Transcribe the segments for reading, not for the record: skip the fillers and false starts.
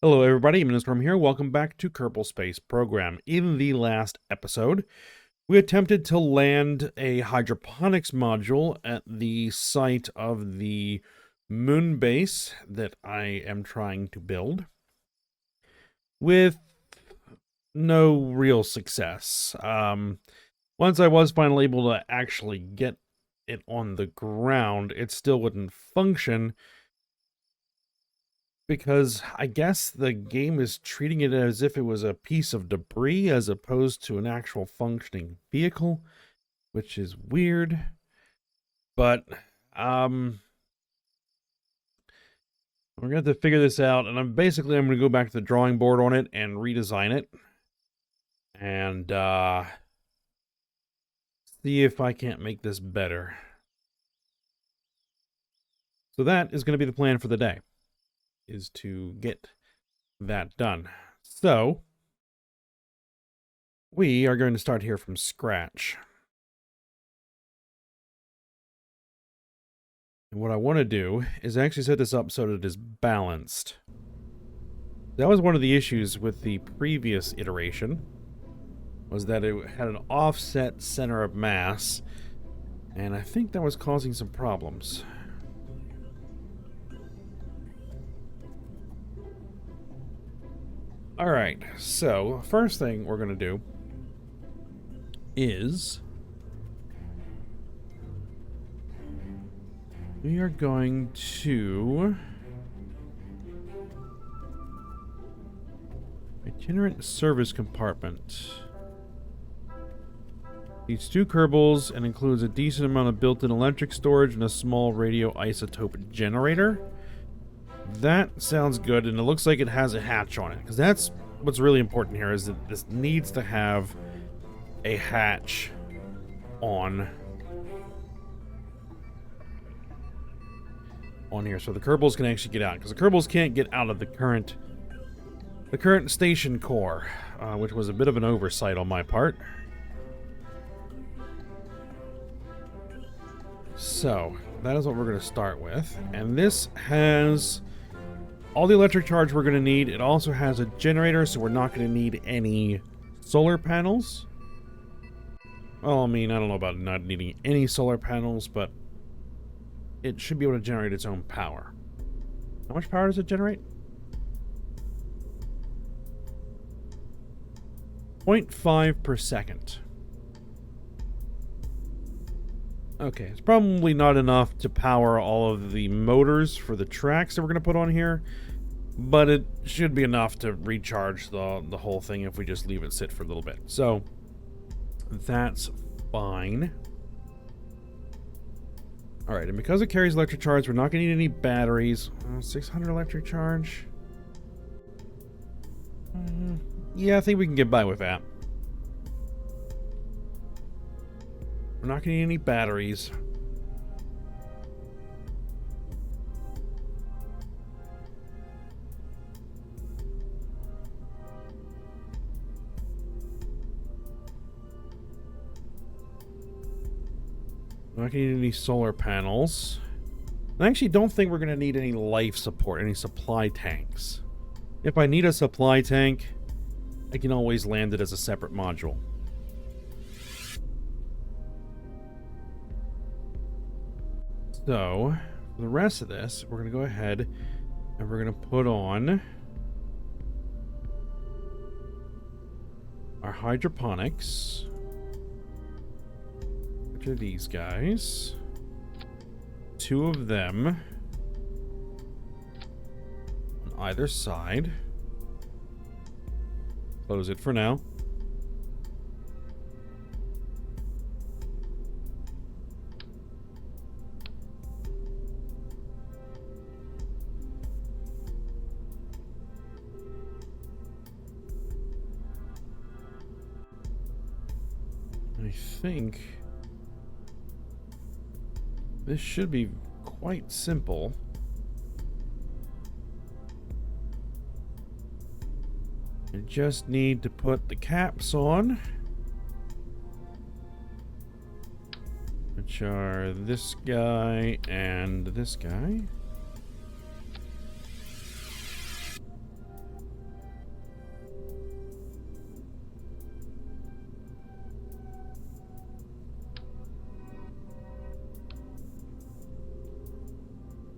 Hello everybody, Storm here. Welcome back to Kerbal Space program. In the last episode, we attempted to land a hydroponics module at the site of the moon base that I am trying to build, with no real success. Once I was finally able to actually get it on the ground, it still wouldn't function, because I guess the game is treating it as if it was a piece of debris as opposed to an actual functioning vehicle, which is weird. But we're gonna have to figure this out, and I'm gonna go back to the drawing board on it and redesign it, and see if I can't make this better. So that is going to be the plan for the day, is to get that done. So we are going to start here from scratch. And what I want to do is actually set this up so that it is balanced. That was one of the issues with the previous iteration, was that it had an offset center of mass, and I think that was causing some problems. Alright, so first thing we're going to do is we are going to itinerant service compartment. Needs 2 Kerbals and includes a decent amount of built-in electric storage and a small radioisotope generator. That sounds good, and it looks like it has a hatch on it, because that's what's really important here, is that this needs to have a hatch on here, so the Kerbals can actually get out, because the Kerbals can't get out of the current station core, which was a bit of an oversight on my part. So that is what we're going to start with, and this has all the electric charge we're going to need. It also has a generator, so we're not going to need any solar panels. Well, I mean, I don't know about not needing any solar panels, but it should be able to generate its own power. How much power does it generate? 0.5 per second. Okay, it's probably not enough to power all of the motors for the tracks that we're going to put on here, but it should be enough to recharge the whole thing if we just leave it sit for a little bit. So that's fine. Alright, and because it carries electric charge, we're not going to need any batteries. 600 electric charge. Yeah, I think we can get by with that. We're not going to need any batteries. We're not going to need any solar panels. I actually don't think we're going to need any life support, any supply tanks. If I need a supply tank, I can always land it as a separate module. So, for the rest of this, we're going to go ahead and we're going to put on our hydroponics, which are these guys. 2 of them on either side. Close it for now. I think this should be quite simple. I just need to put the caps on, which are this guy and this guy.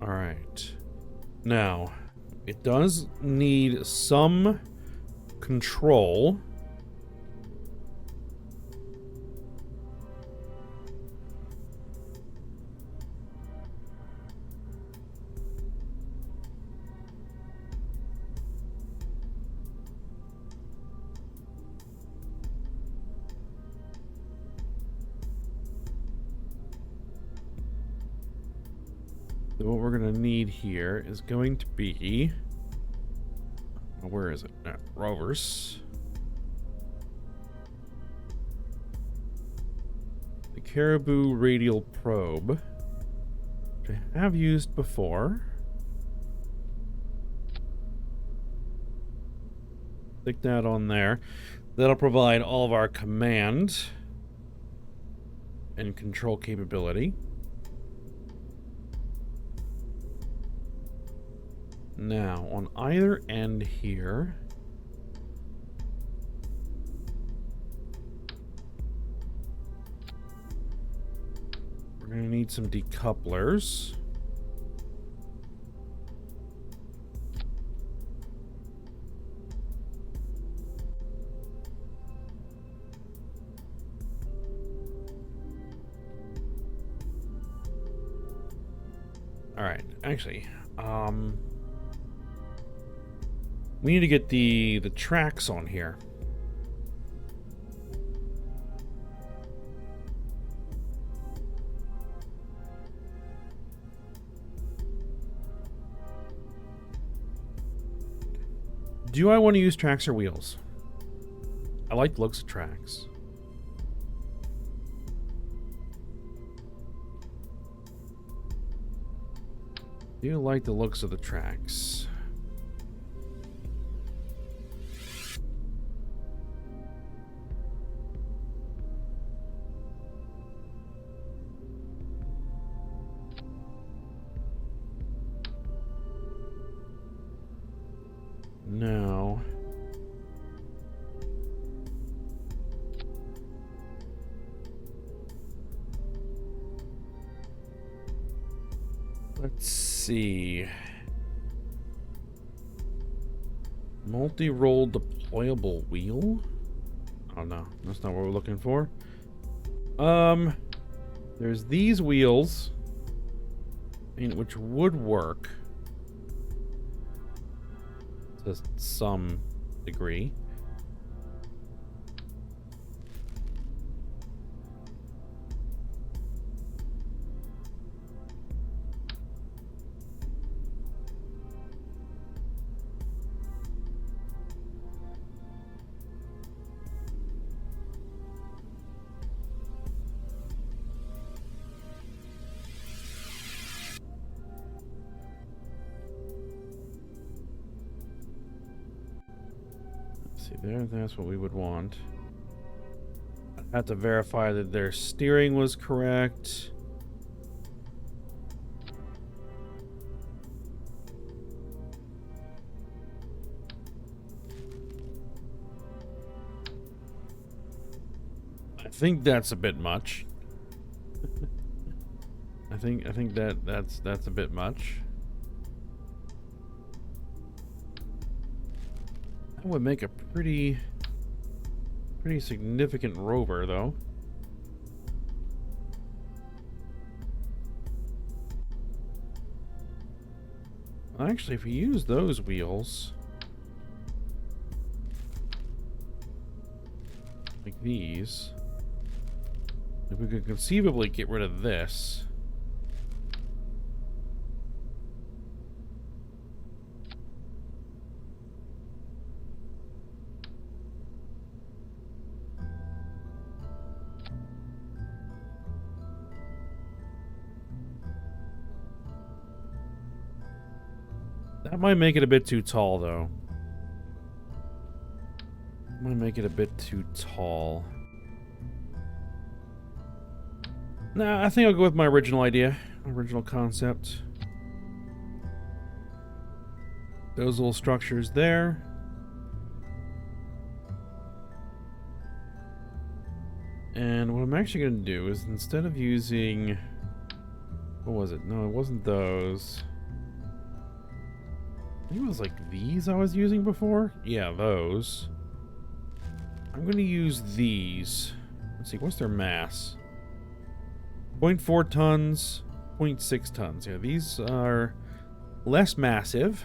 All right. Now, it does need some control. So what we're going to need here is going to be... Where is it? Rovers. The Caribou Radial Probe, which I have used before. Stick that on there. That'll provide all of our command and control capability. Now, on either end here, we're going to need some decouplers. All right, actually, we need to get the tracks on here. Do I want to use tracks or wheels? I like the looks of tracks. Do you like the looks of the tracks? Now, let's see. Multi-role deployable wheel? Oh no, that's not what we're looking for. There's these wheels, which would work to some degree. See there, that's what we would want. I'd have to verify that their steering was correct. I think that's a bit much. I think that's a bit much. That would make a pretty significant rover, though. Actually, if we use those wheels, like these, if we could conceivably get rid of this. That might make it a bit too tall, though. Might make it a bit too tall. Nah, I think I'll go with my original idea, original concept. Those little structures there. And what I'm actually going to do is, instead of using... What was it? No, it wasn't those. I think it was like these I was using before. Yeah, those. I'm going to use these. Let's see, what's their mass? 0.4 tons, 0.6 tons. Yeah, these are less massive.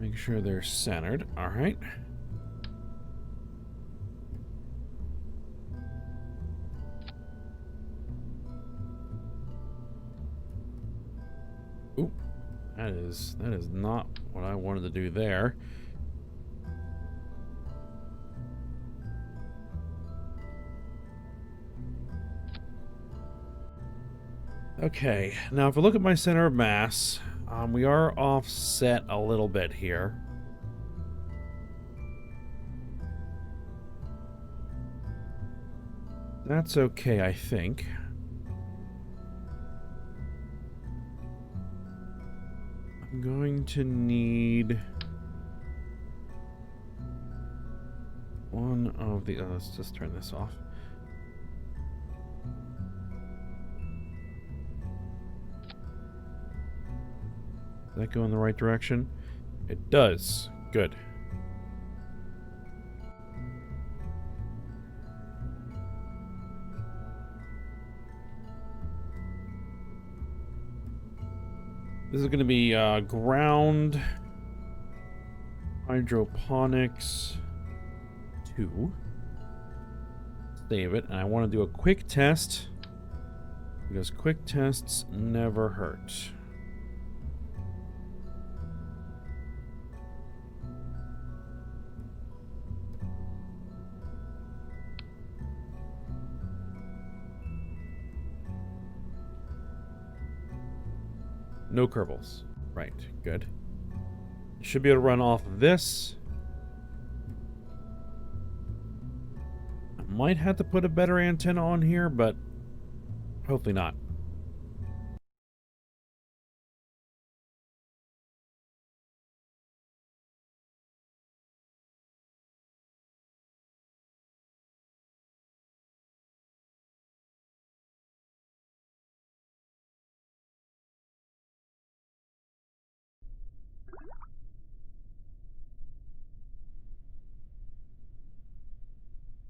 Make sure they're centered. All right. Ooh, that is not what I wanted to do there. Okay, now if I look at my center of mass, we are offset a little bit here. That's okay, I think. I'm going to need one of the... let's just turn this off. Does that go in the right direction? It does. Good. This is going to be ground hydroponics 2. Save it, and I want to do a quick test because quick tests never hurt. No Kerbals. Right, good. Should be able to run off of this. I might have to put a better antenna on here, but hopefully not.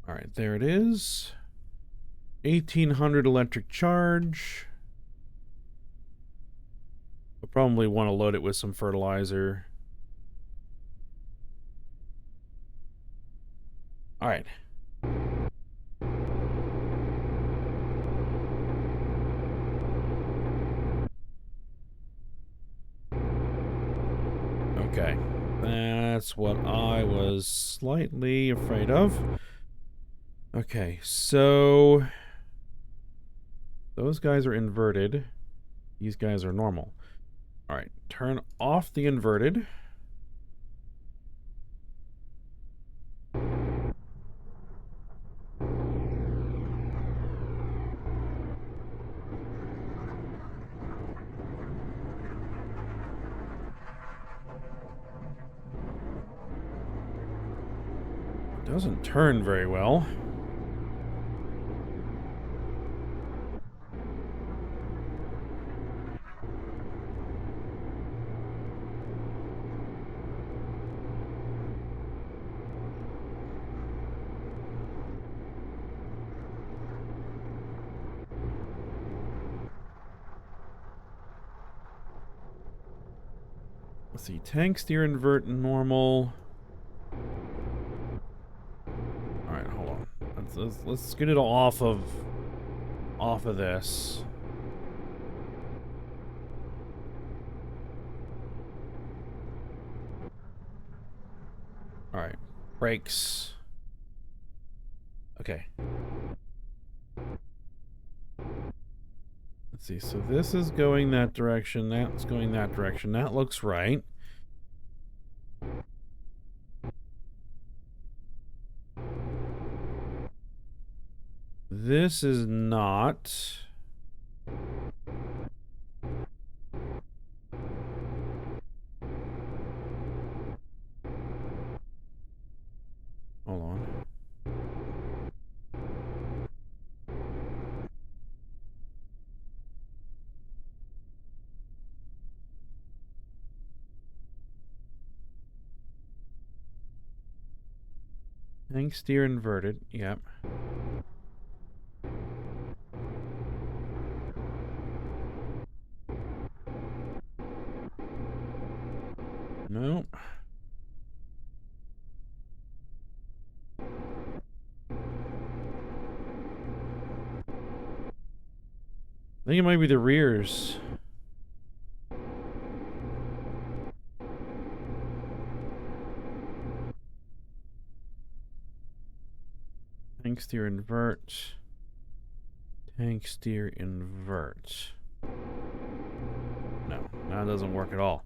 All right, there it is. 1800 electric charge. I'll probably want to load it with some fertilizer. All right. Okay. That's what I was slightly afraid of. Okay, so those guys are inverted. These guys are normal. All right, turn off the inverted. Doesn't turn very well. Let's see, tank steer invert normal. All right, hold on. Let's get it off of this. All right, brakes. Okay. Let's see, so this is going that direction, that's going that direction. That looks right. This is not. Hold on. Tank steer inverted. Yep. No. I think it might be the rears. Tank steer invert. Tank steer invert. No, that doesn't work at all.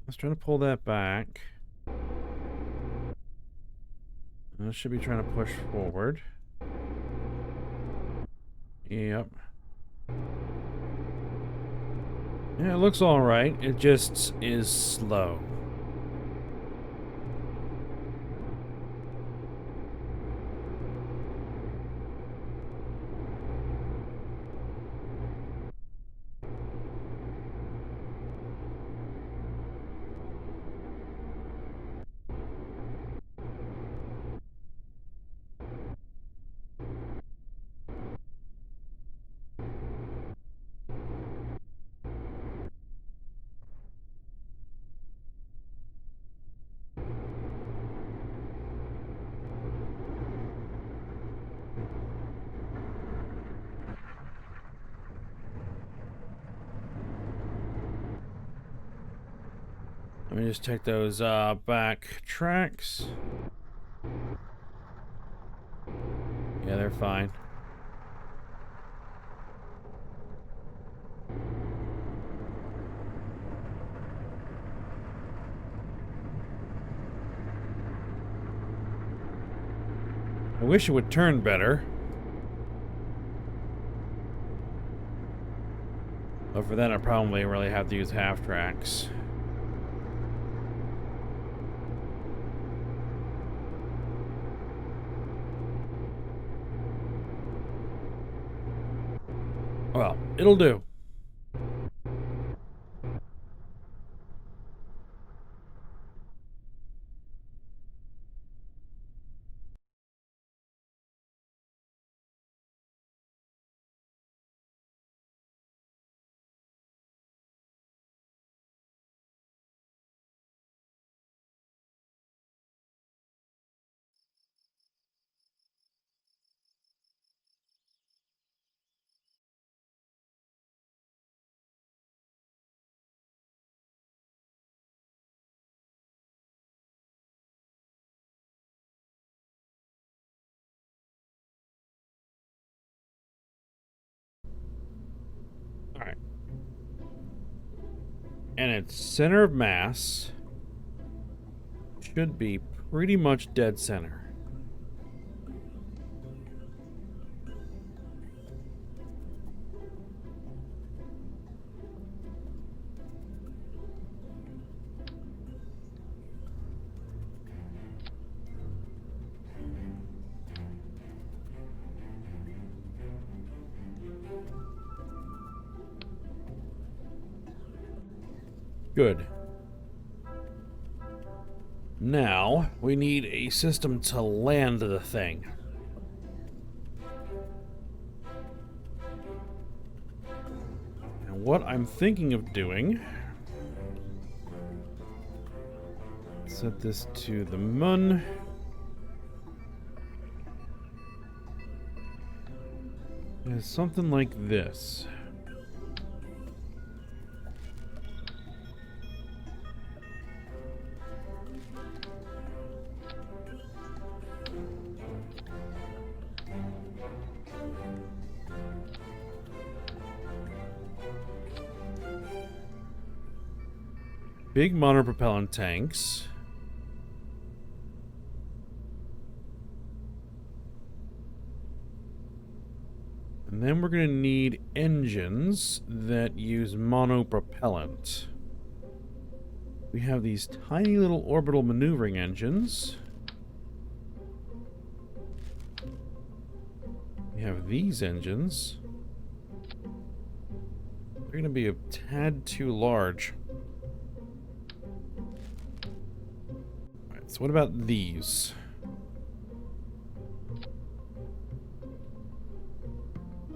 Let's try to pull that back. And I should be trying to push forward. Yep. Yeah, it looks all right. It just is slow. Let me just take those back tracks. Yeah, they're fine. I wish it would turn better. But for that, I probably really have to use half tracks. Well, it'll do. Alright. And its center of mass should be pretty much dead center. Good. Now, we need a system to land the thing. And what I'm thinking of doing... Set this to the mun. Is something like this. big monopropellant tanks. And then we're going to need engines that use monopropellant. We have these tiny little orbital maneuvering engines. We have these engines. They're going to be a tad too large. Alright, so what about these?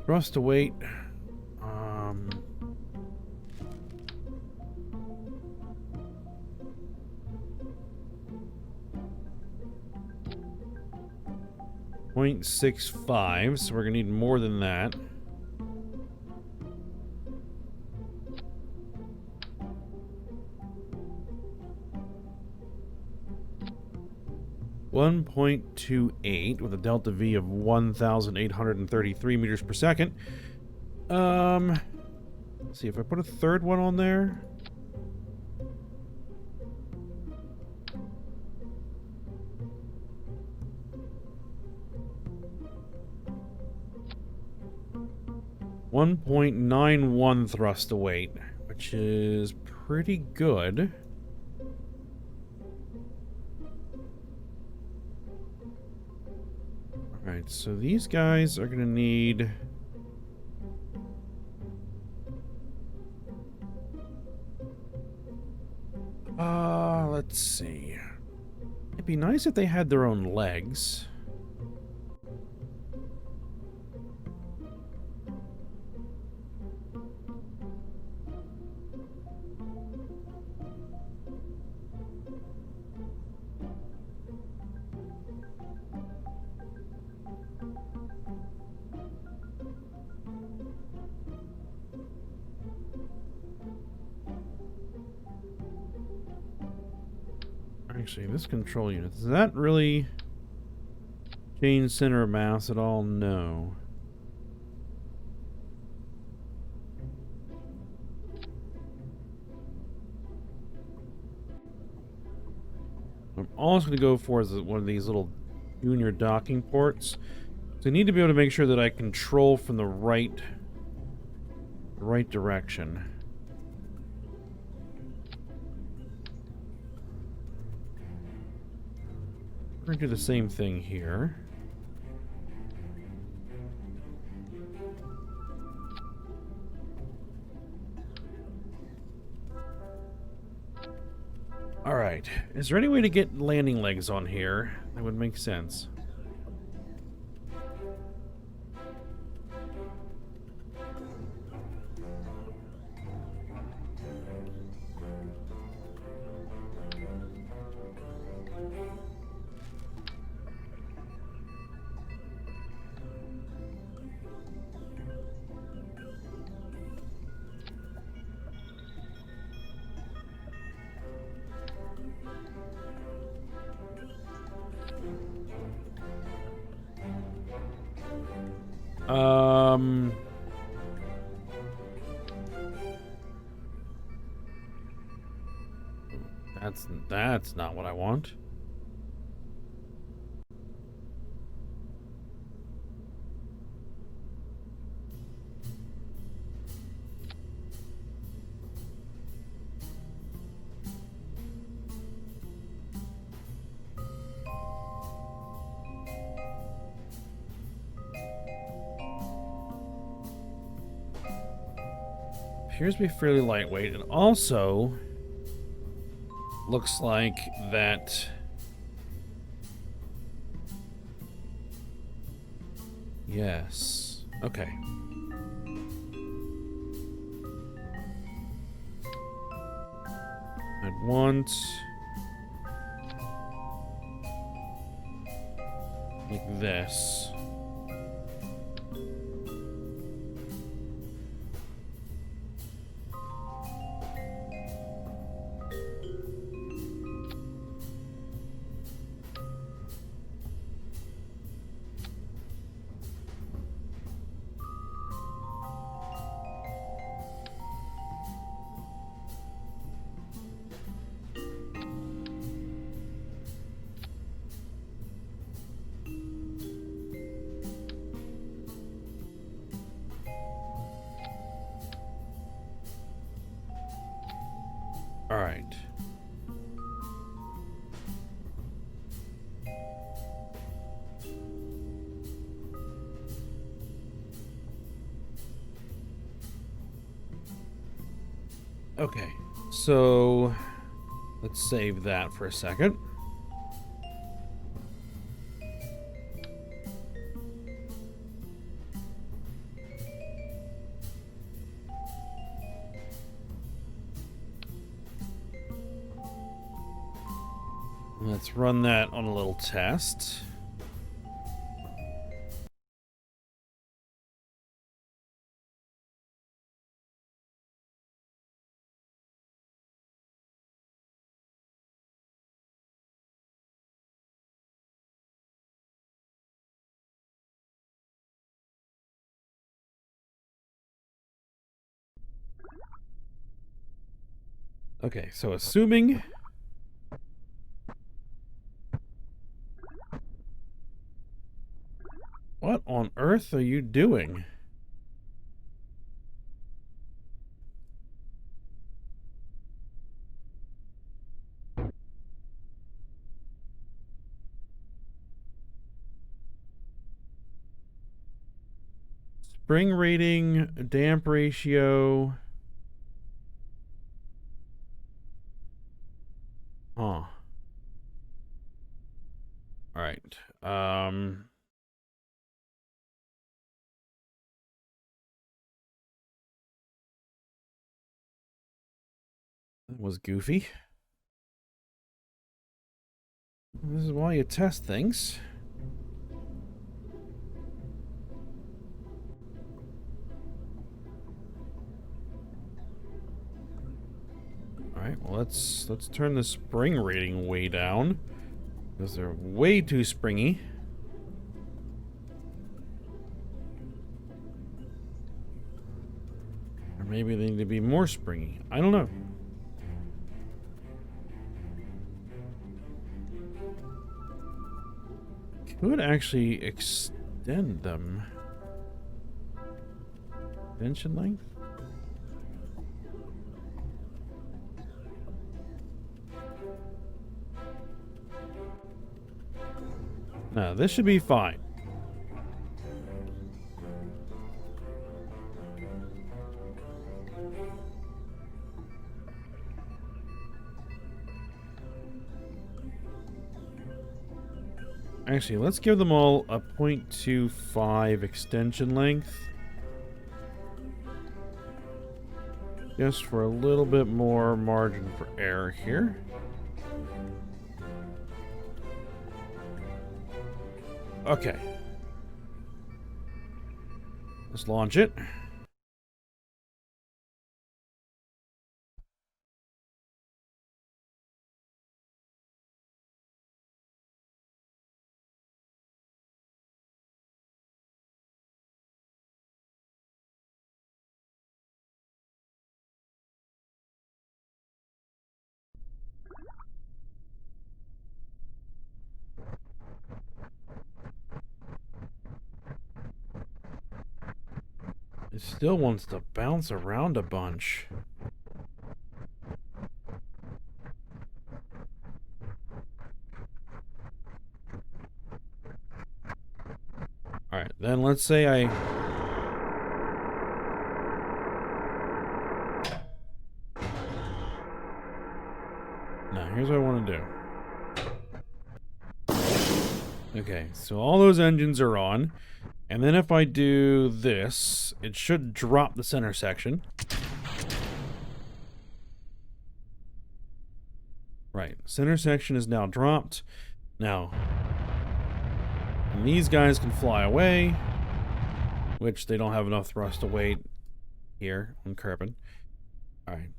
Thrust to weight. 0.65, so we're gonna need more than that. .28 with a delta V of 1,833 meters per second. Let's see if I put a third one on there. .91 thrust to weight, which is pretty good. Alright, so these guys are gonna need... let's see. It'd be nice if they had their own legs. Actually, this control unit, does that really change center of mass at all? No. I'm also going to go for is one of these little junior docking ports. So I need to be able to make sure that I control from the right direction. We're going to do the same thing here. Alright, is there any way to get landing legs on here? That would make sense. That's not what I want. Appears to be fairly lightweight, and also looks like that yes. Okay. I'd want like this. right. Okay, so let's save that for a second. Let's run that on a little test. Okay, so assuming what on earth are you doing? Spring rating, damp ratio. Huh. All right. That was goofy. This is why you test things. All right, well, let's turn the spring rating way down because they're way too springy. Or maybe they need to be more springy. I don't know. Could actually extend them. Extension length? No, this should be fine. Actually, let's give them all a 0.25 extension length. Just for a little bit more margin for error here. Okay. Let's launch it. It still wants to bounce around a bunch. Alright, then let's say I... Now, here's what I want to do. Okay, so all those engines are on. And then if I do this, it should drop the center section. Right, center section is now dropped. Now, and these guys can fly away, which they don't have enough thrust to weight here on Kerbal. Alright,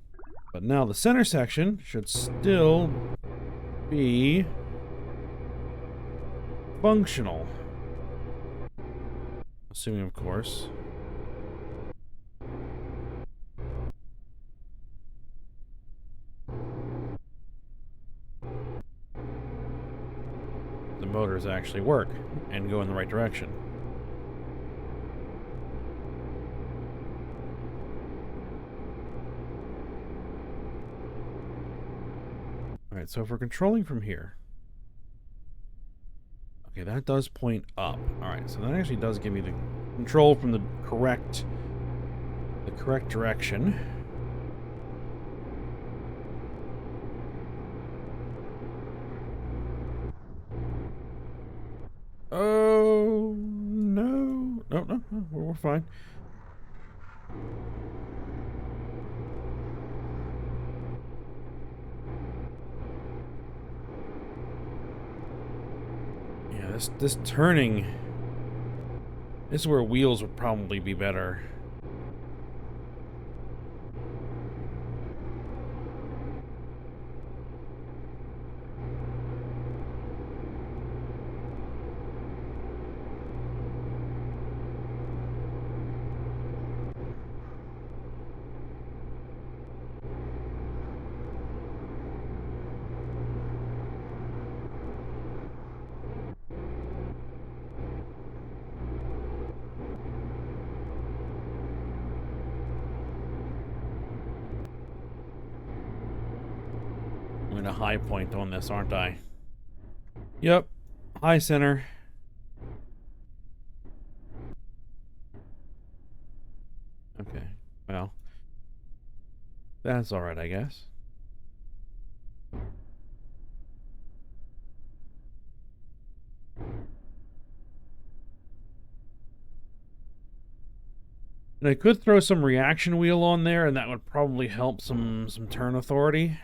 but now the center section should still be functional. Assuming, of course. The motors actually work and go in the right direction. All right, so if we're controlling from here. Okay, that does point up. All right, so that actually does give me the control from the correct direction. Oh, no. No, we're fine. Yeah, this turning, this is where wheels would probably be better. I'm in a high point on this, aren't I? Yep. High center. Okay. Well, that's alright, I guess. And I could throw some reaction wheel on there, and that would probably help some turn authority.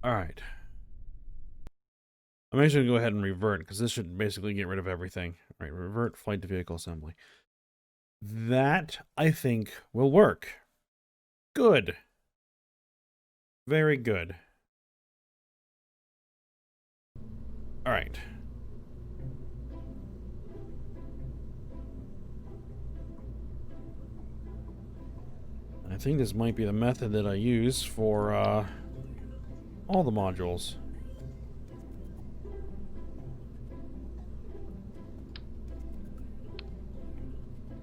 All right. I'm actually going to go ahead and revert, because this should basically get rid of everything. All right, revert flight to vehicle assembly. That, I think, will work. Good. Very good. All right. I think this might be the method that I use for all the modules.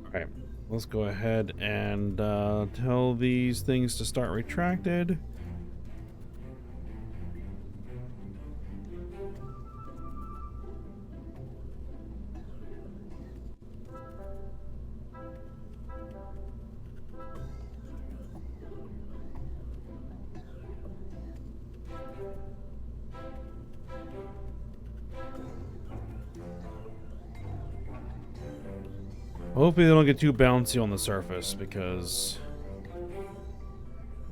Alright, let's go ahead and tell these things to start retracted. Hopefully they don't get too bouncy on the surface, because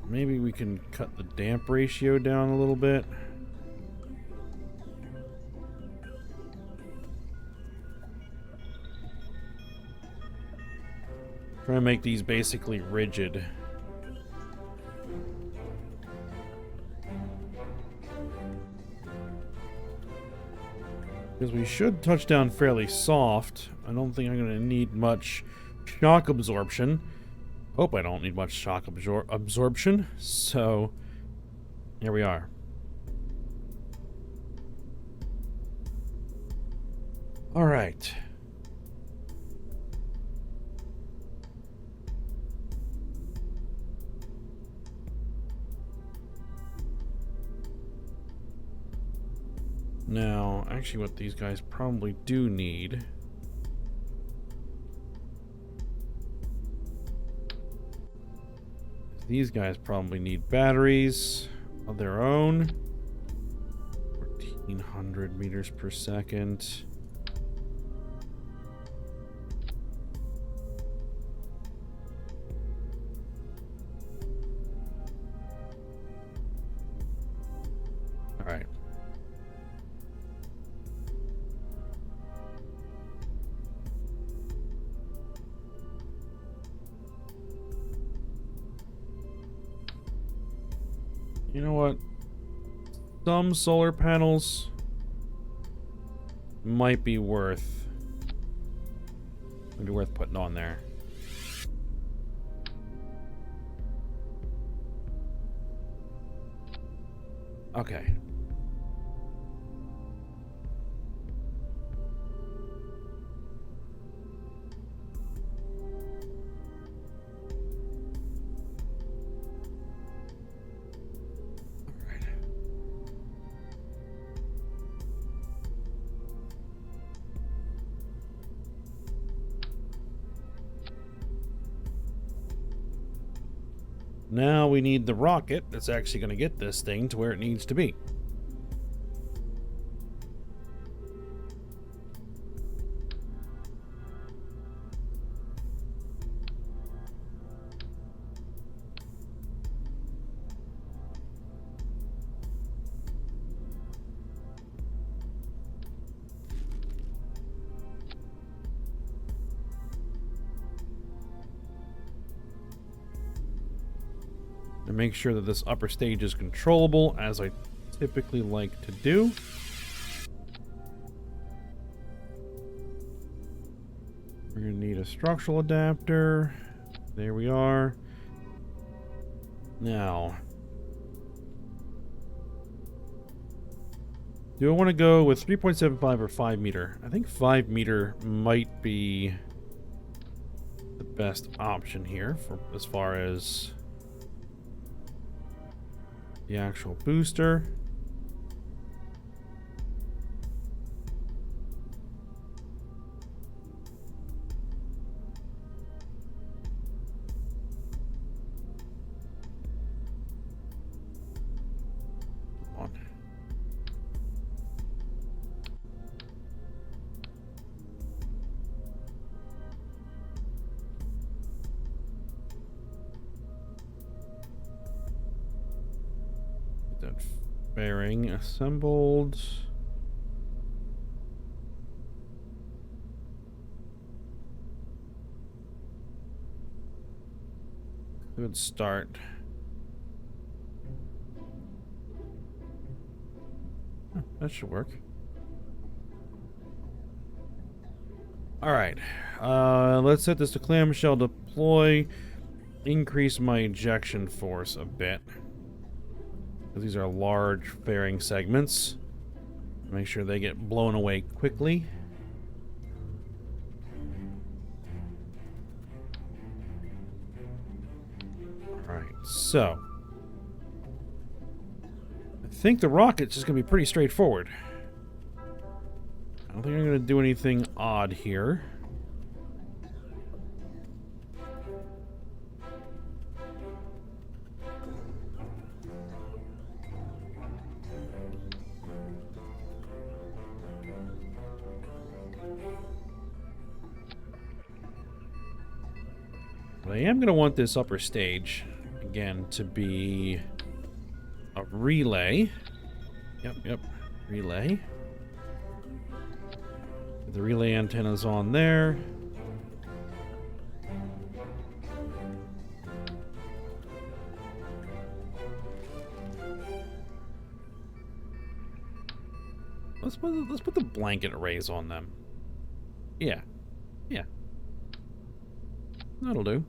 maybe we can cut the damp ratio down a little bit. Try to make these basically rigid. Because we should touch down fairly soft. I don't think I'm going to need much shock absorption. Hope I don't need much shock absorption. So, here we are. All right. Now, actually what these guys probably do need these guys probably need batteries of their own. 1400 meters per second. All right. You know what? Some solar panels might be worth putting on there. Okay. Now we need the rocket that's actually going to get this thing to where it needs to be. And make sure that this upper stage is controllable, as I typically like to do. We're going to need a structural adapter. There we are. Now, do I want to go with 3.75 or 5 meter? I think 5 meter might be the best option here for as far as the actual booster. Come on. That fairing assembled. Good start. Huh, that should work. All right. Let's set this to clamshell deploy. Increase my ejection force a bit. These are large fairing segments. Make sure they get blown away quickly. Alright, so I think the rocket's just going to be pretty straightforward. I don't think I'm going to do anything odd here. But I am going to want this upper stage, again, to be a relay. Yep, relay. The relay antenna's on there. Let's put the blanket arrays on them. Yeah. That'll do.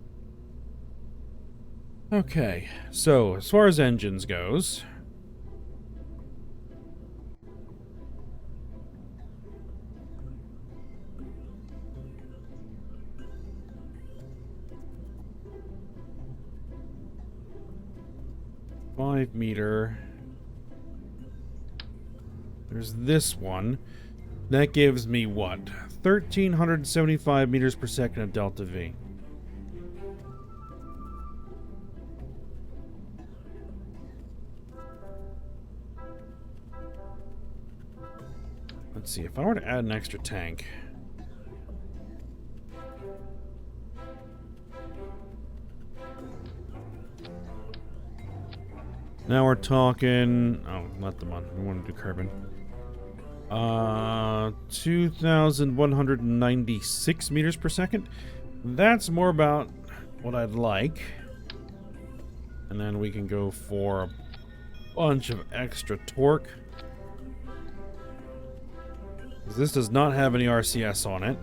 Okay, so as far as engines goes, $5 meter. There's this one. That gives me what? 1,375 meters per second of delta V. Let's see, if I were to add an extra tank. Now we're talking... Oh, not the one. We want to do carbon. 2,196 meters per second. That's more about what I'd like. And then we can go for a bunch of extra torque. This does not have any RCS on it.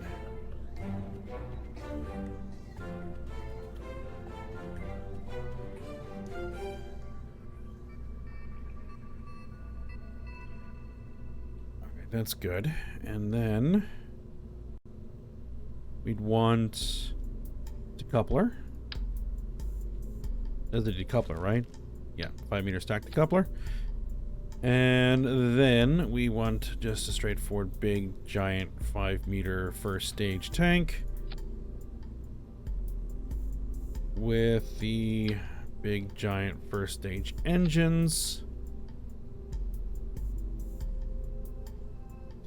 that's good. And then we'd want decoupler. That's a decoupler, right? Yeah, 5-meter stack decoupler. And then we want just a straightforward big giant 5-meter first stage tank with the big giant first stage engines.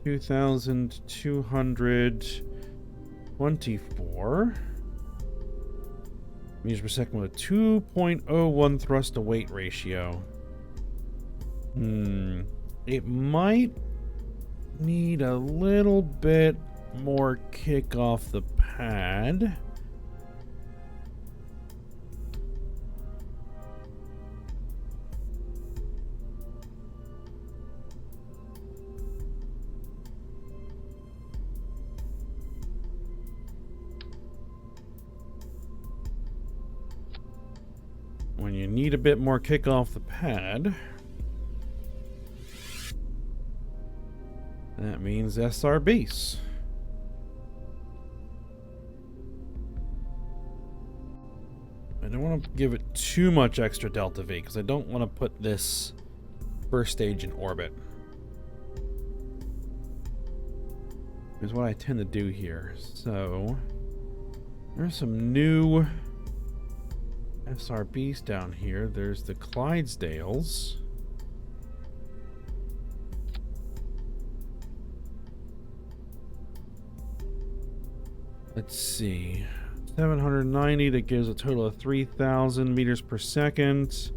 2,224 meters per second with a 2.01 thrust to weight ratio. It might need a little bit more kick off the pad. When you need a bit more kick off the pad, that means SRBs. I don't want to give it too much extra delta V because I don't want to put this first stage in orbit. Here's what I tend to do here. So there's some new SRBs down here. There's the Clydesdales. Let's see. 790, that gives a total of 3,000 meters per second.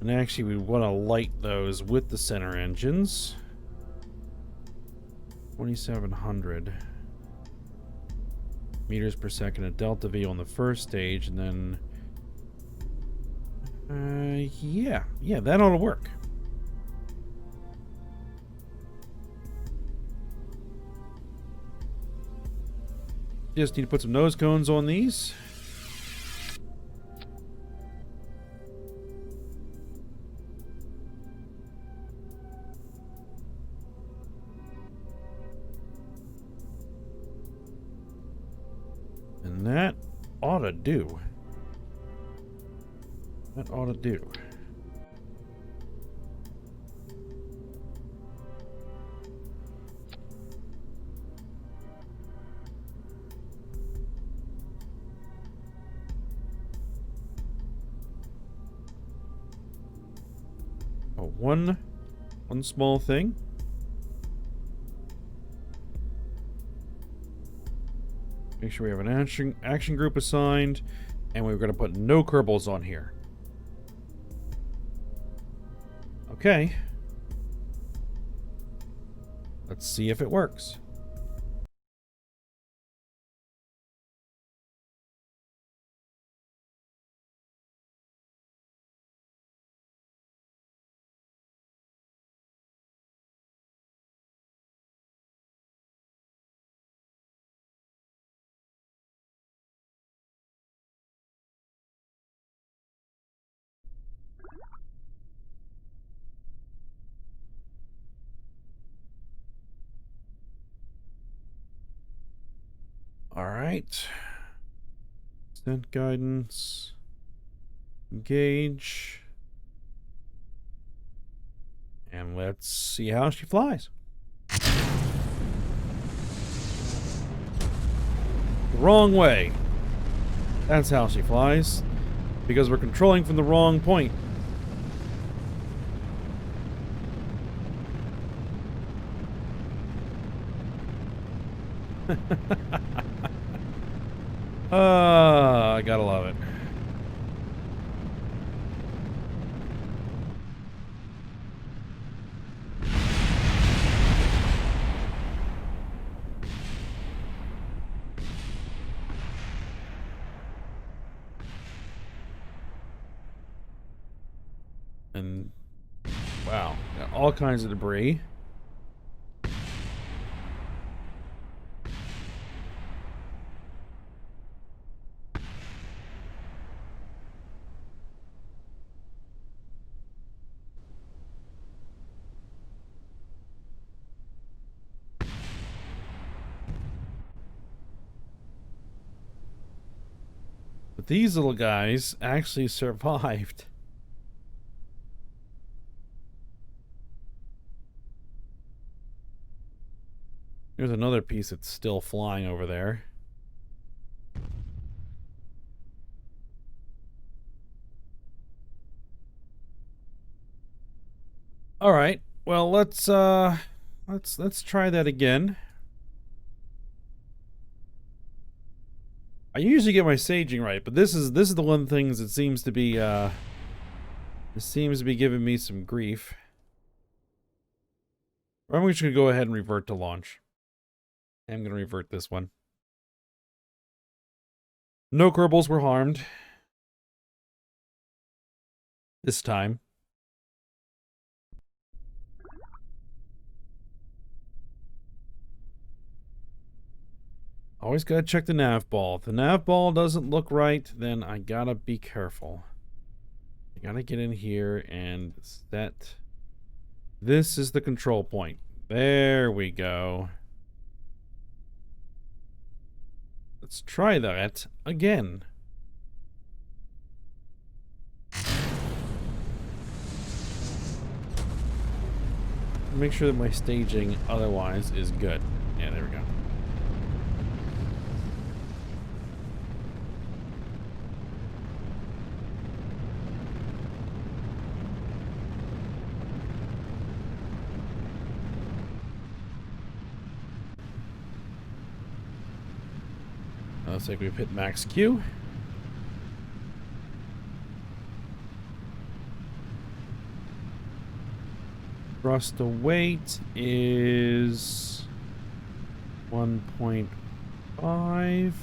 And actually, we want to light those with the center engines. 2,700 meters per second at delta V on the first stage, and then yeah, that ought to work. Just need to put some nose cones on these. And that ought to do. That ought to do. Oh, one small thing. Make sure we have an action group assigned, and we're going to put no Kerbals on here. Okay. Let's see if it works. All right. Descent guidance. Engage. And let's see how she flies. The wrong way. That's how she flies. Because we're controlling from the wrong point. I gotta love it. And wow, got all kinds of debris. But these little guys actually survived. There's another piece that's still flying over there. All right. Well, let's try that again. I usually get my saging right, but this is the one thing that seems to be giving me some grief. I'm just gonna go ahead and revert to launch. I'm gonna revert this one. No Kerbals were harmed this time. Always gotta check the nav ball. If the nav ball doesn't look right, then I gotta be careful. I gotta get in here and set. This is the control point. There we go. Let's try that again. Make sure that my staging otherwise is good. Yeah, there we go. Looks like we've hit max Q. Thrust to weight is 1.5.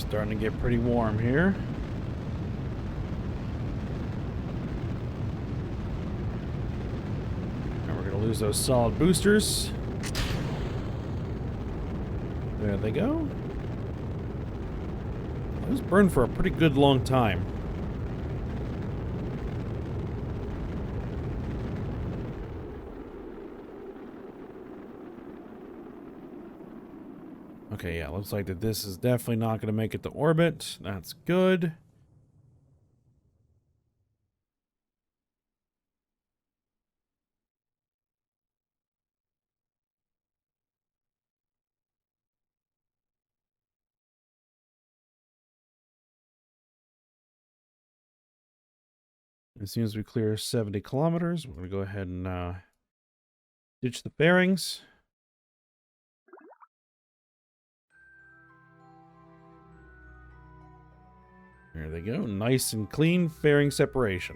Starting to get pretty warm here. And we're going to lose those solid boosters. There they go. Those burned for a pretty good long time. Okay, yeah, looks like that this is definitely not going to make it to orbit. That's good. As soon as we clear 70 kilometers, we're going to go ahead and ditch the bearings. There they go. Nice and clean fairing separation.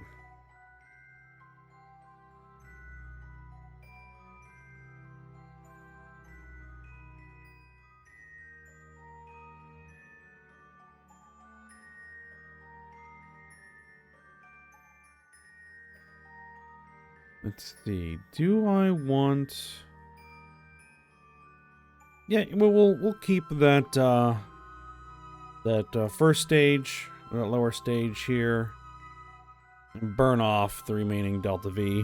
Let's see. Do I want... Yeah, we'll keep that first stage, that lower stage here, and burn off the remaining Delta V.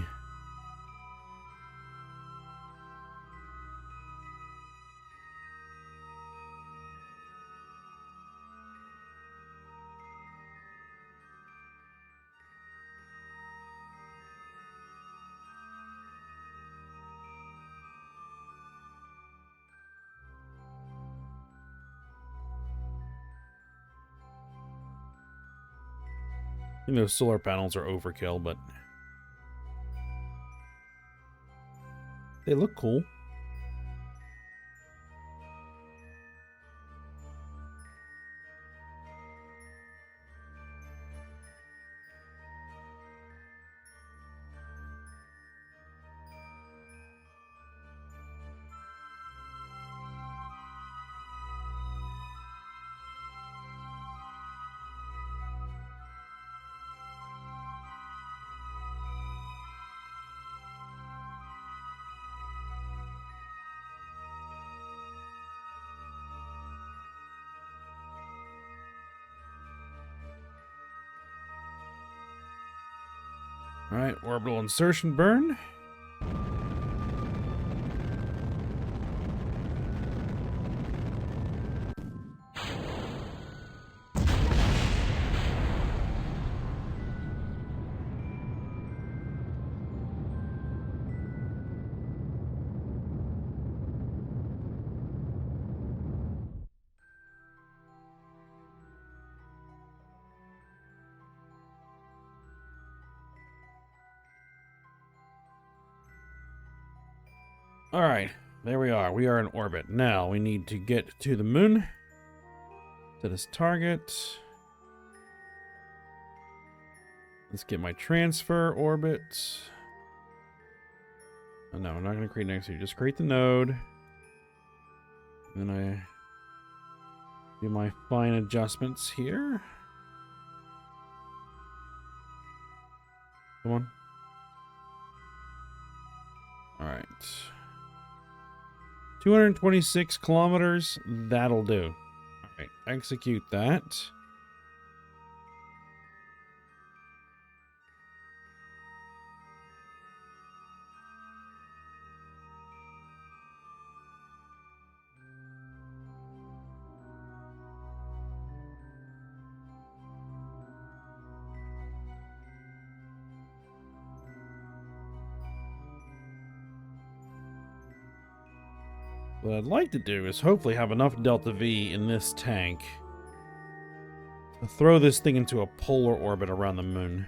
I think those solar panels are overkill, but They look cool. All right, orbital insertion burn. All right, there we are. We are in orbit. Now we need to get to the moon. To this target. Let's get my transfer orbit. Oh, no, I'm not going to create next to you. Just create the node. Then I do my fine adjustments here. Come on. All right. 226 kilometers. That'll do. All right. Execute that. What I'd like to do is hopefully have enough Delta V in this tank to throw this thing into a polar orbit around the moon.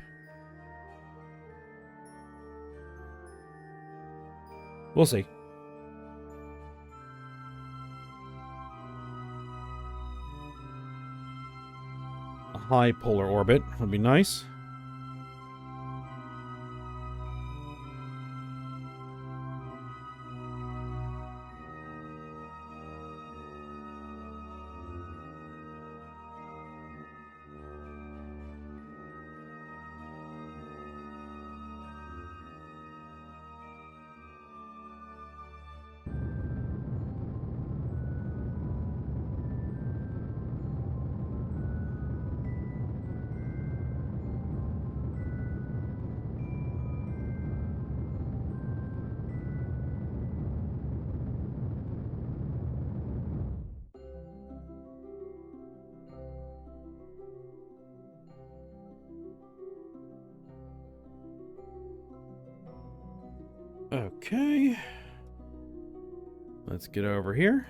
We'll see. A high polar orbit would be nice. Okay. Let's get over here.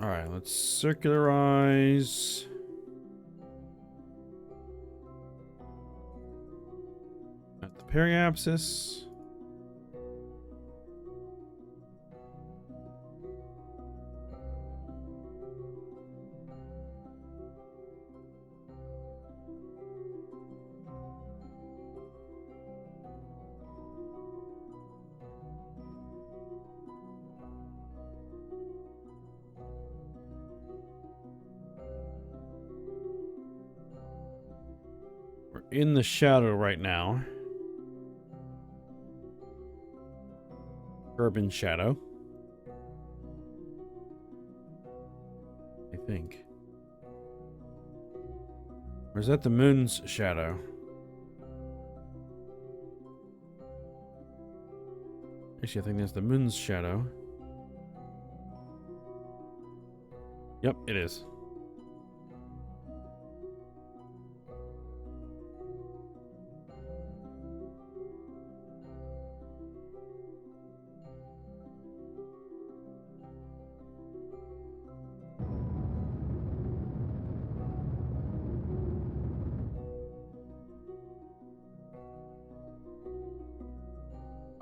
All right, let's circularize. At the periapsis. In the shadow right now. Urban shadow. I think. Or is that the moon's shadow? Actually, I think that's the moon's shadow. Yep, it is.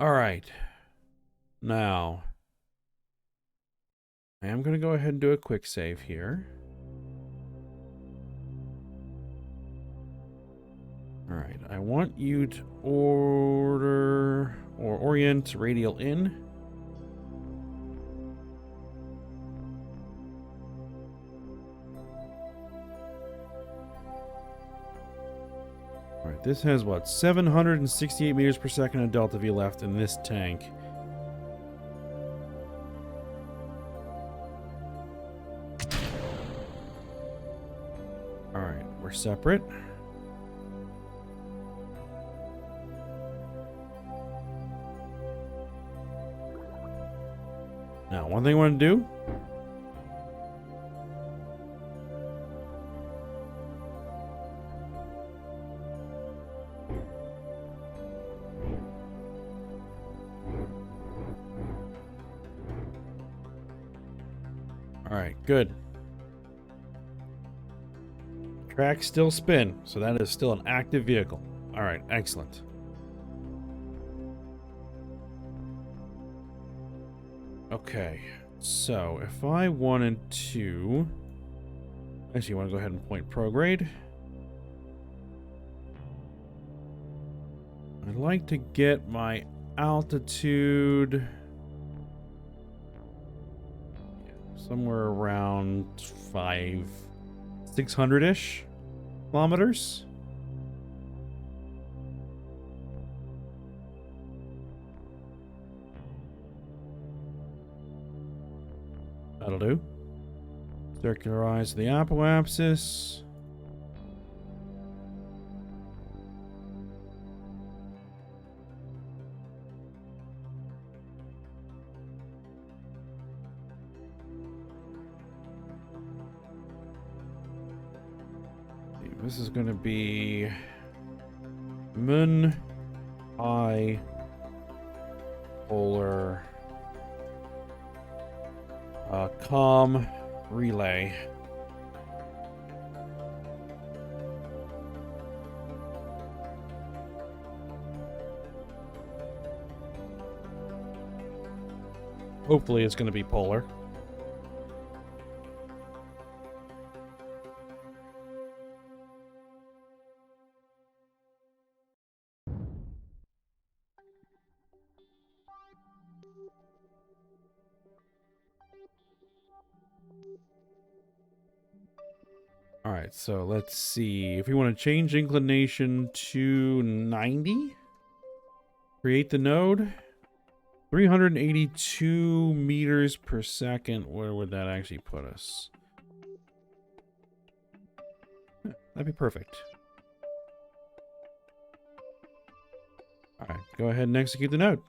All right. Now, I am going to go ahead and do a quick save here. All right. I want you to order or orient radial in. All right. This has what? 768 meters per second of delta V left in this tank. All right. We're separate. Now, one thing I want to do. All right, good. Tracks still spin, so that is still an active vehicle. All right, excellent. Okay, so if I wanted to... Actually, I want to go ahead and point prograde. I'd like to get my altitude somewhere around 600-ish kilometers. That'll do. Circularize the apoapsis. This is going to be Moon Eye Polar Com Relay. Hopefully it's going to be polar. All right, so let's see. If we want to change inclination to 90, create the node. 382 meters per second. Where would that actually put us? That'd be perfect. All right, go ahead and execute the node.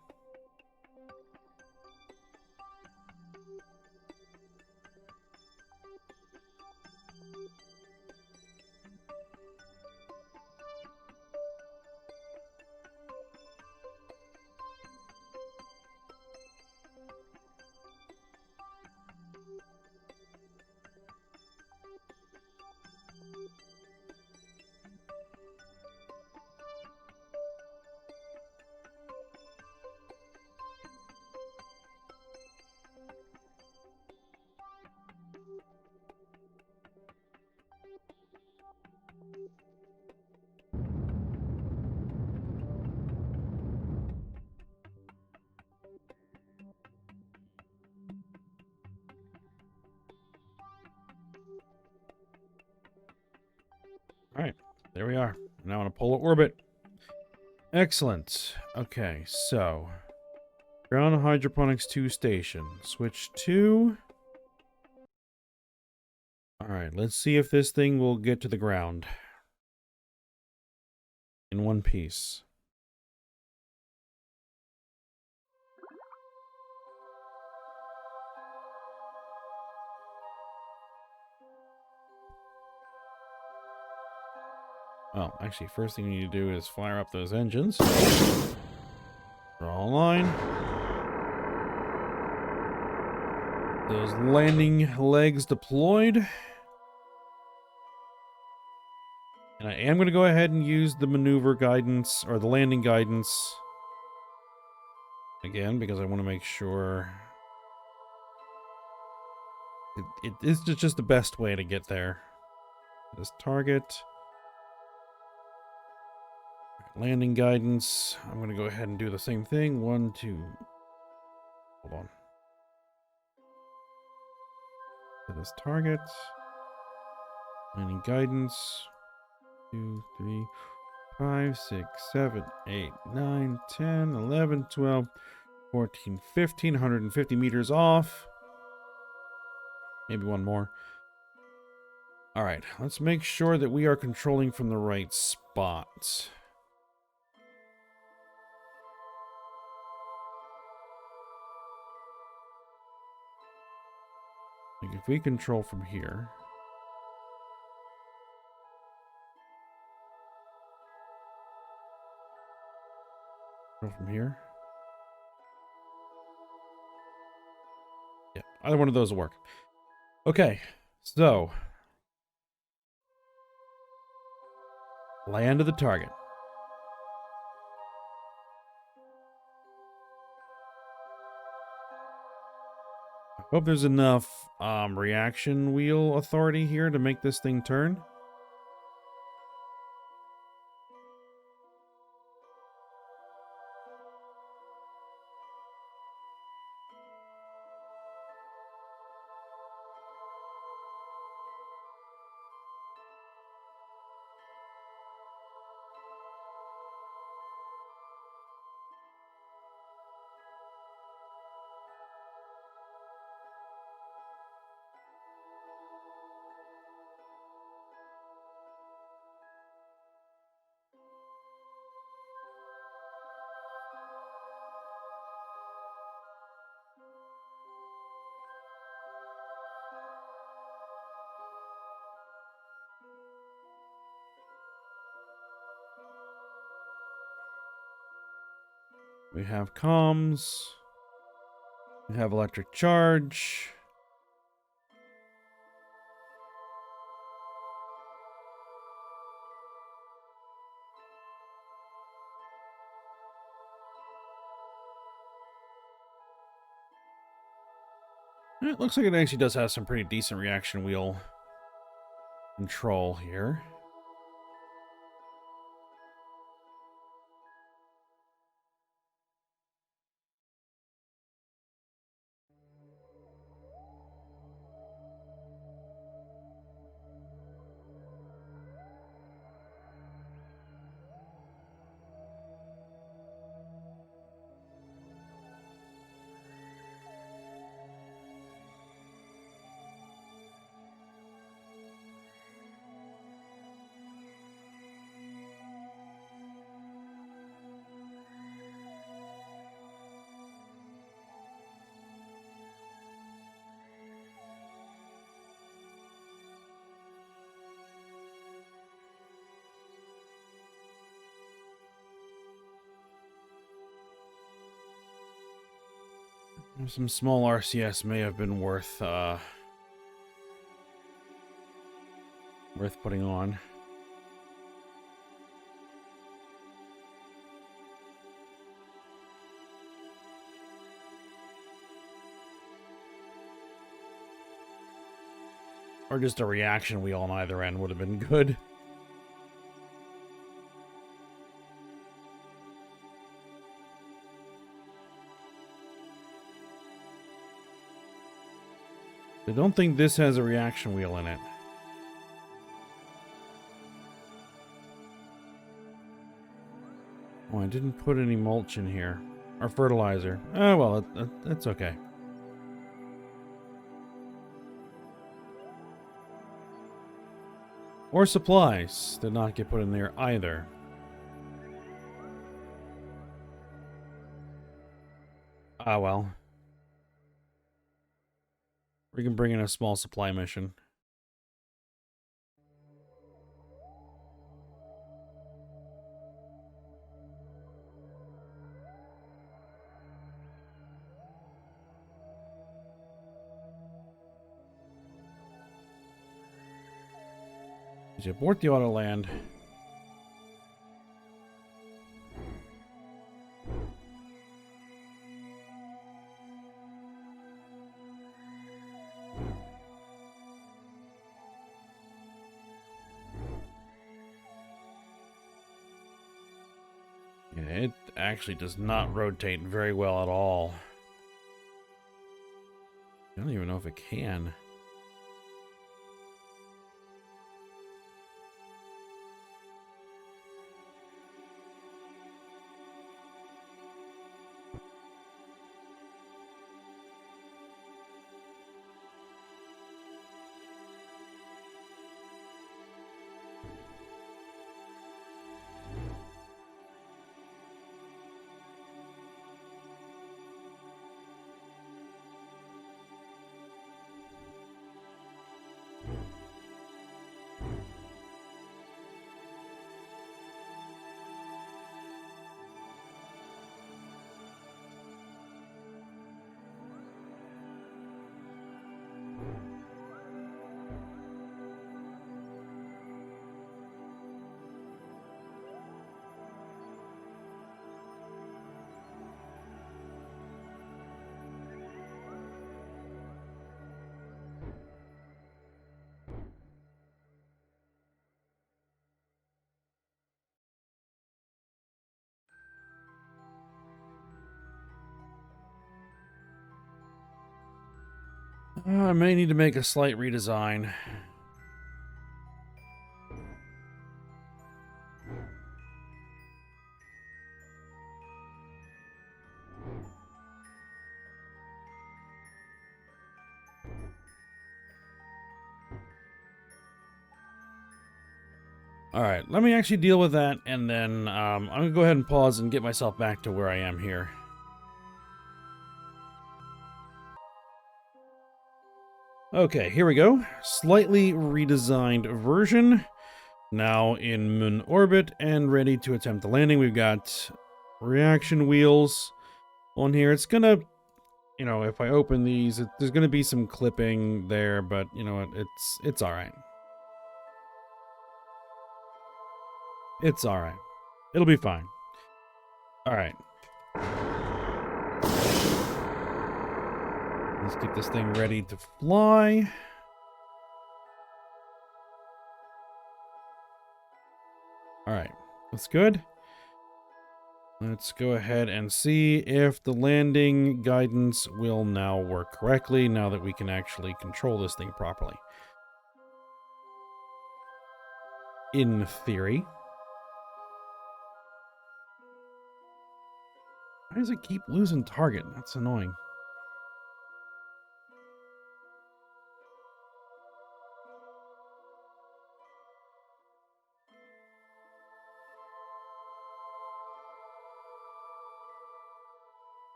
All right, there we are. Now in a polar orbit. Excellent. Okay, so ground hydroponics 2 station. Switch to. All right, let's see if this thing will get to the ground in one piece. Well, actually, first thing you need to do is fire up those engines. Draw a line. Those landing legs deployed. And I am going to go ahead and use the maneuver guidance, or the landing guidance, Again, because I want to make sure it is just the best way to get there. This target. Landing guidance. I'm going to go ahead and do the same thing. 1, 2. Hold on. To this target. Landing guidance. 2, 3, 5, 6, 7, 8, 9, 10, 11, 12, 14, 15. 150 meters off. Maybe one more. All right, let's make sure that we are controlling from the right spot. Like if we control from here. Control from here. Yeah, either one of those will work. Okay, so land to the target. I hope there's enough reaction wheel authority here to make this thing turn. We have comms. We have electric charge. It looks like it actually does have some pretty decent reaction wheel control here. Some small RCS may have been worth putting on. Or just a reaction wheel on either end would have been good. I don't think this has a reaction wheel in it. Oh, I didn't put any mulch in here. Or fertilizer. Oh, well, that's okay. Or supplies did not get put in there either. Ah, well. We can bring in a small supply mission. Abort the auto land. It actually does not rotate very well at all. I don't even know if it can. I may need to make a slight redesign. Alright, let me actually deal with that, and then I'm going to go ahead and pause and get myself back to where I am here. Okay, here we go. Slightly redesigned version. Now in moon orbit and ready to attempt the landing. We've got reaction wheels on here. It's gonna, you know, if I open these, there's gonna be some clipping there, but you know what, it's alright. It's alright. It'll be fine. Alright. Let's get this thing ready to fly. Alright, that's good. Let's go ahead and see if the landing guidance will now work correctly now that we can actually control this thing properly. In theory. Why does it keep losing target? That's annoying.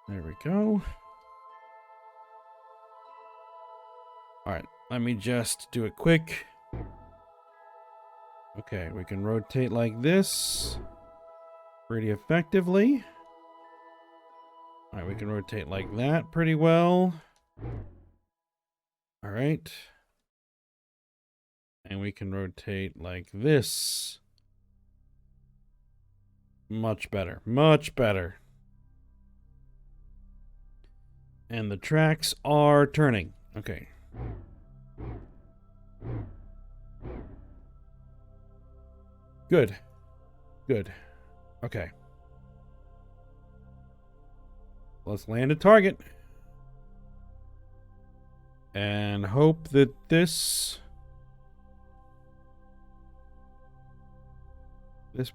There we go. Alright, let me just do it quick. Okay, we can rotate like this pretty effectively. Alright, we can rotate like that pretty well. Alright. And we can rotate like this. Much better. Much better. And the tracks are turning. Okay. Good. Good. Okay. Let's land a target. And hope that this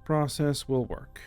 process will work.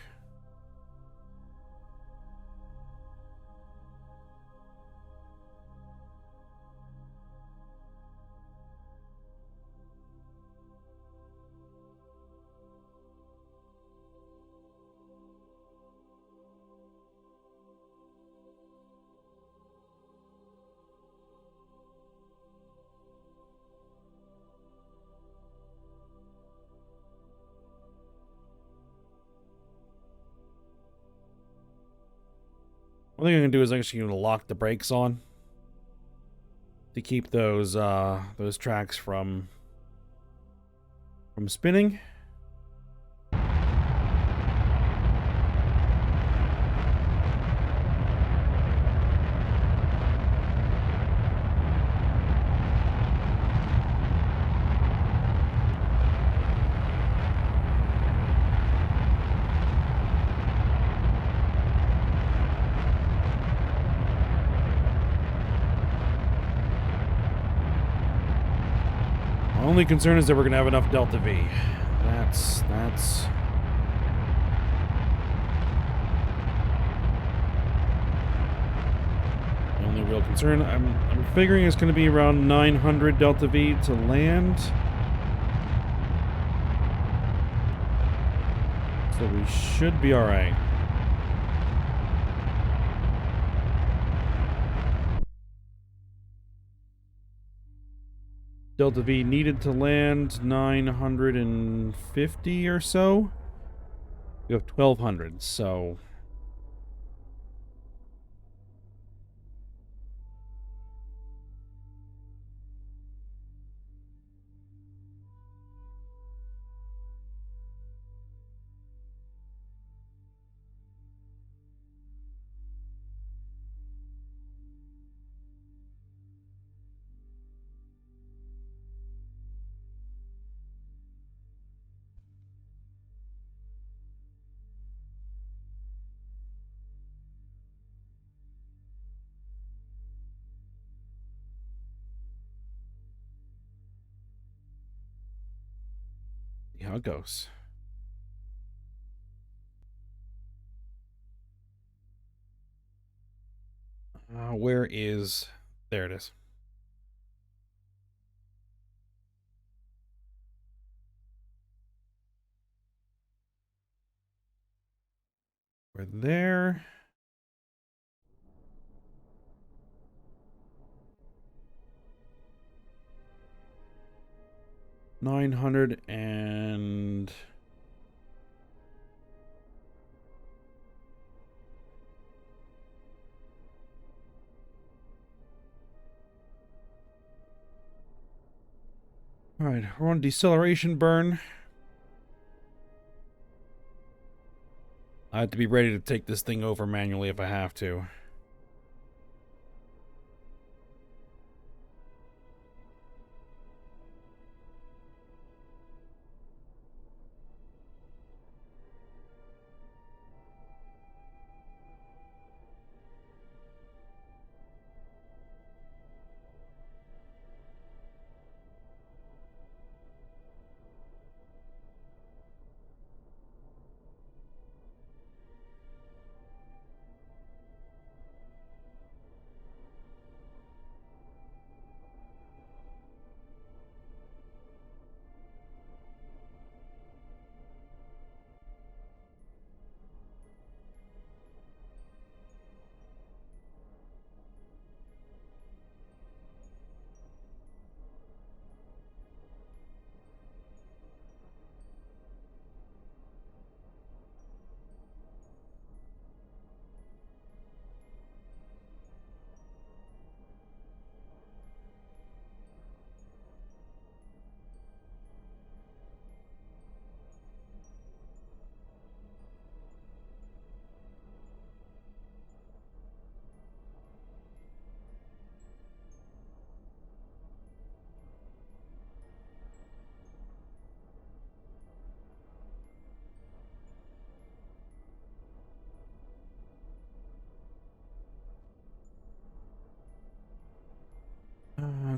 One thing I'm gonna do is I'm actually gonna lock the brakes on to keep those tracks from spinning. Only concern is that we're going to have enough Delta V. That's... the only real concern. I'm figuring it's going to be around 900 Delta V to land. So we should be alright. Delta V needed to land 950 or so. We have 1200, so... see how it goes. Where is... There it is. We're there. $900 and... Alright, we're on deceleration burn. I have to be ready to take this thing over manually if I have to.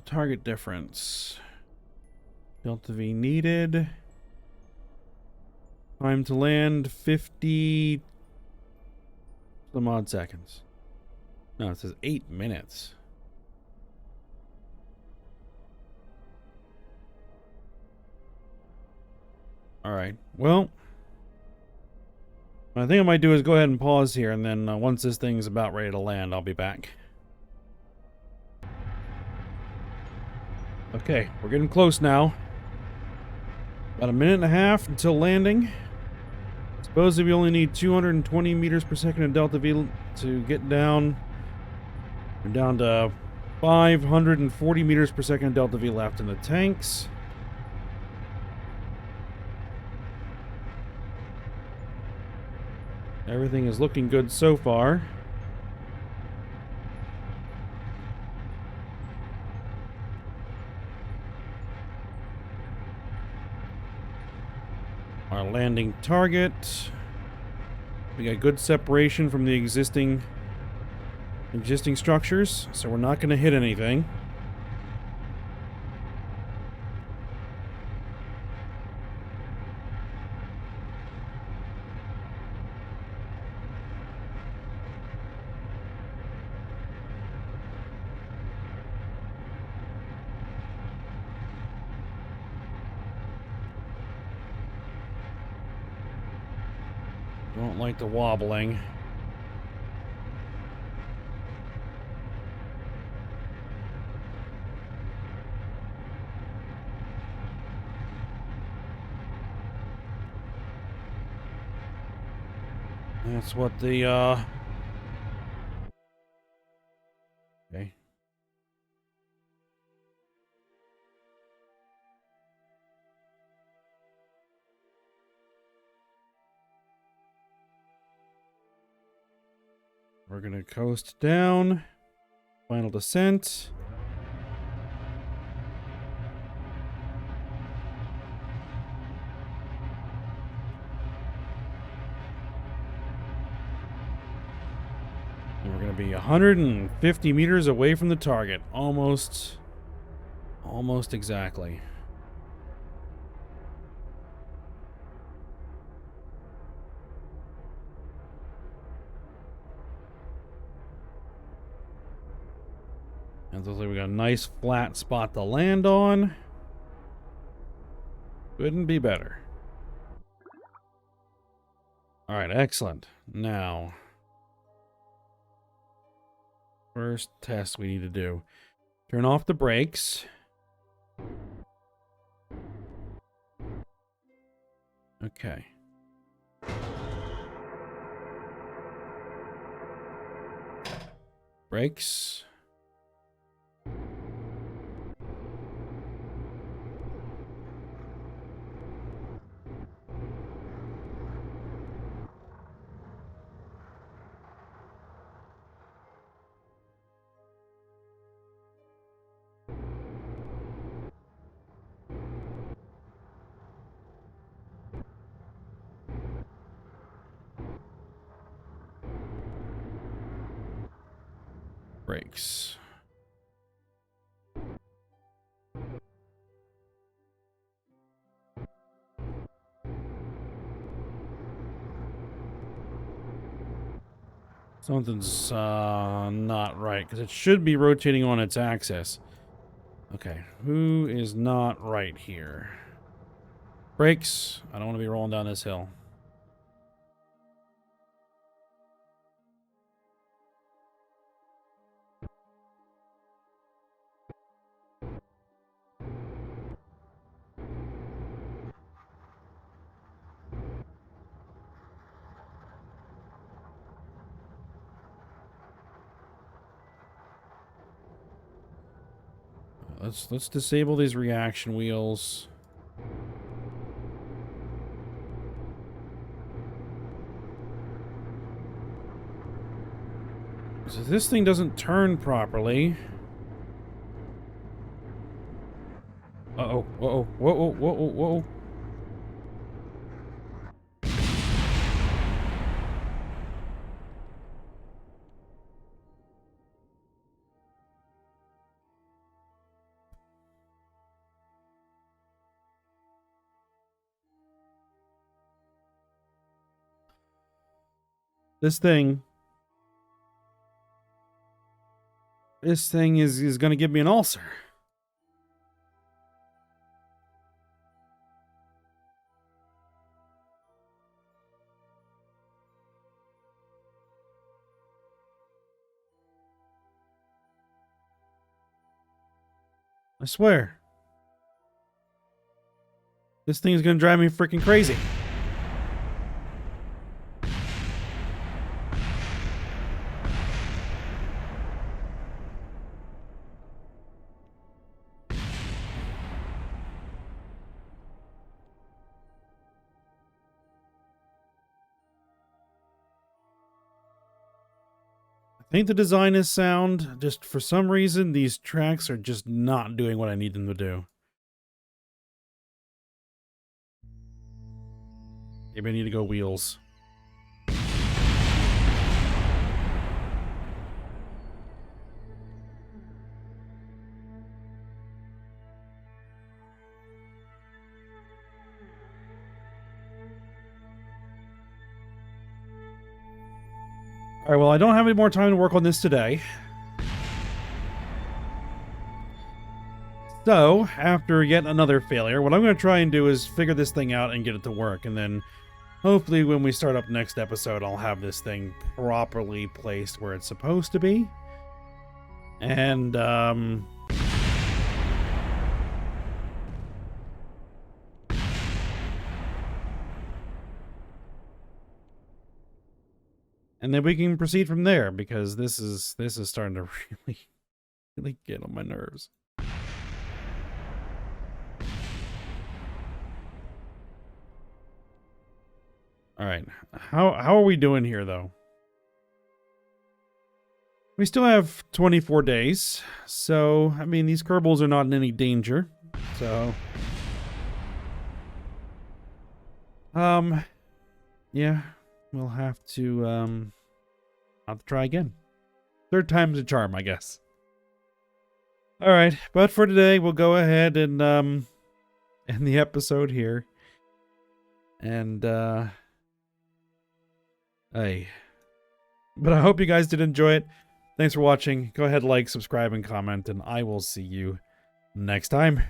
Target difference. Delta V needed. Time to land 50 some odd seconds. No, it says 8 minutes. Alright, well, what I think I might do is go ahead and pause here, and then once this thing's about ready to land, I'll be back. Okay, we're getting close now. About a minute and a half until landing. Supposedly we only need 220 meters per second of Delta V to get down. We're down to 540 meters per second of Delta V left in the tanks. Everything is looking good so far. Our landing target. We got good separation from the existing structures, so we're not going to hit anything. Don't like the wobbling. That's what the, okay. We're gonna coast down. Final descent. And we're gonna be 150 meters away from the target. Almost exactly. And looks like we got a nice flat spot to land on. Couldn't be better. All right, excellent. Now, first test we need to do. Turn off the brakes. Okay. Brakes. Brakes. Something's not right, because it should be rotating on its axis. Okay, who is not right here? Brakes. I don't want to be rolling down this hill. Let's disable these reaction wheels. So if this thing doesn't turn properly. Uh-oh, whoa, whoa, whoa, whoa, whoa. This thing is going to give me an ulcer. I swear. This thing is going to drive me freaking crazy. I think the design is sound. Just for some reason, these tracks are just not doing what I need them to do. Maybe I need to go wheels. All right, well, I don't have any more time to work on this today. So, after yet another failure, what I'm going to try and do is figure this thing out and get it to work, and then Hopefully when we start up next episode, I'll have this thing properly placed where it's supposed to be. And, and then we can proceed from there, because this is starting to really get on my nerves. All right, how are we doing here, though? We still have 24 days, so I mean these Kerbals are not in any danger. So, yeah, we'll have to try again. Third time's a charm, I guess. All right, but for today, we'll go ahead and end the episode here. And but I hope you guys did enjoy it. Thanks for watching. Go ahead, like, subscribe, and comment, and I will see you next time.